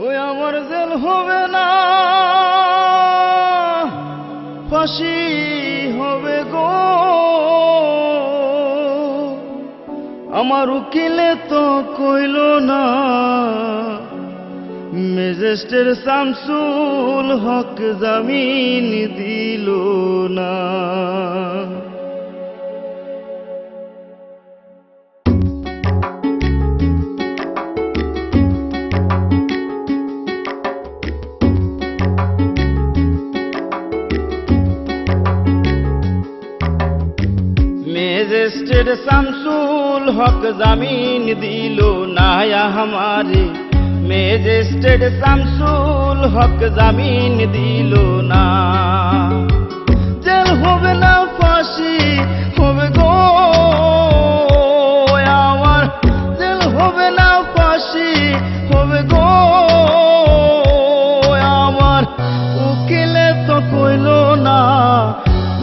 ওই আমার জেল হবে না, ফাঁসি হবে গো। আমার উকিলে তো কইল না, ম্যাজিস্ট্রেট শামসুল হক জামিন দিল না। ম্যাজিস্ট্রেট শামসুল হক জামিন দিল না हमारे, ম্যাজিস্ট্রেট শামসুল হক জামিন দিল না। জেল হবে না, ফাঁসি হবে গো আমার, জেল হবে না, ফাঁসি হবে গো আমার। উকিলে তো কইল না,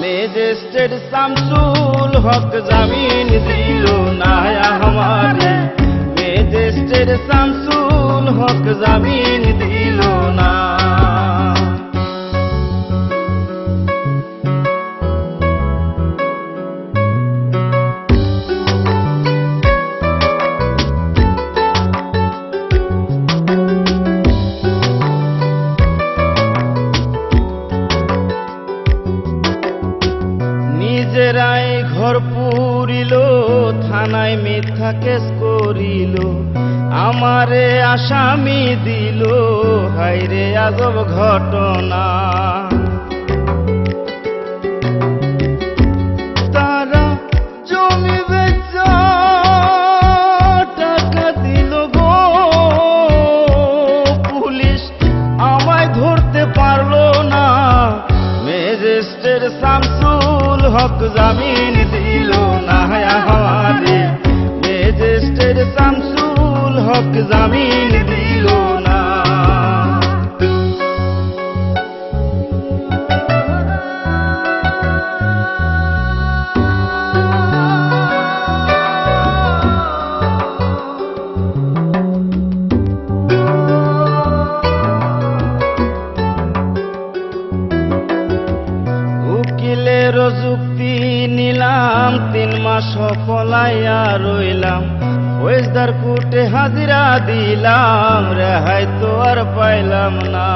ম্যাজিস্ট্রেট শামসুল হক জামিন দিল না हमारे, ম্যাজিস্ট্রেট শামসুল হক জামিন দিল না। নিজেরাই ঘর পুরিল, থানায় মিথ্যা কেস করিল, আমারে আসামি দিল, হায়রে আজব ঘটনা। তারা জমি বেচা টাকা দিল গো, পুলিশ আমায় ধরতে পারলো না। ম্যাজিস্ট্রেট শামসুল হক জামিন দিল না हमारे, ম্যাজিস্ট্রেট শামসুল হক জামিন দিল না। উকিলের যুক্তি নিলাম, 3 মাস পলাইয়া রইলাম, ফৌজদার কোর্টে হাজিরা দিলাম, রেহাই তো আর পাইলাম না।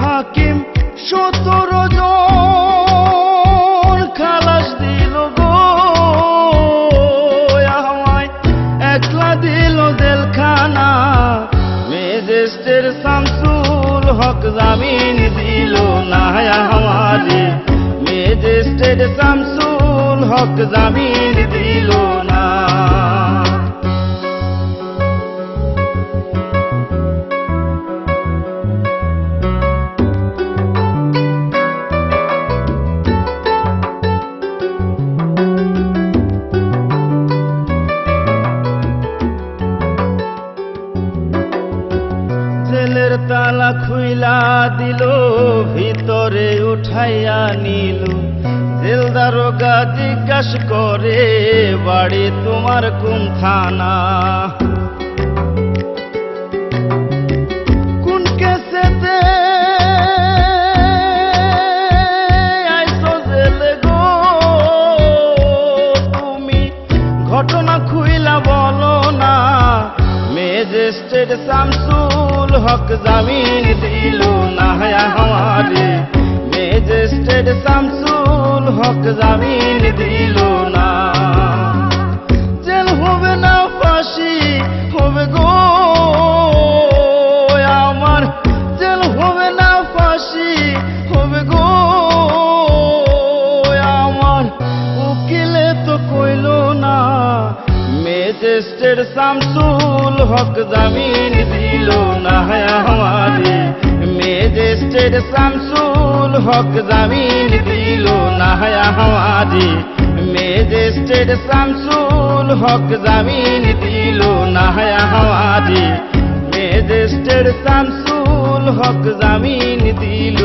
হাকিম 17 জন খালাস দিল গো আমায়, একলা দিল জেলখানা। ম্যাজিস্ট্রেট শামসুল হক জামিন দিল না हमारे, ম্যাজিস্ট্রেট শামসুল হক জামিন দিল না। জেলের তালা খুইলা দিল, ভিতরে উঠাইয়া নিল, জেল দারোগা জিজ্ঞাস করে, বাড়ি তোমার কোন থানা? কোন কেসেতে আইছো জেলে গো তুমি, ঘটনা খুইলা বলো না। ম্যাজিস্ট্রেট শামসুল হক জামিন দিল না हमारे, ম্যাজিস্ট্রেট শামসুল হক জামিন দিল না। জেল হবে না, ফাঁসি হবে গো আমার, জেল হবে না, ফাঁসি হবে গো আমার। উকিলে তো কইল না, ম্যাজিস্ট্রেট শামসুল হক জামিন দিল না हमारे, ম্যাজিস্ট্রেট শামসুল হক জামিন দিল না हमारे, ম্যাজিস্ট্রেট শামসুল হক জামিন দিল না हमारे, ম্যাজিস্ট্রেট শামসুল হক জামিন দিল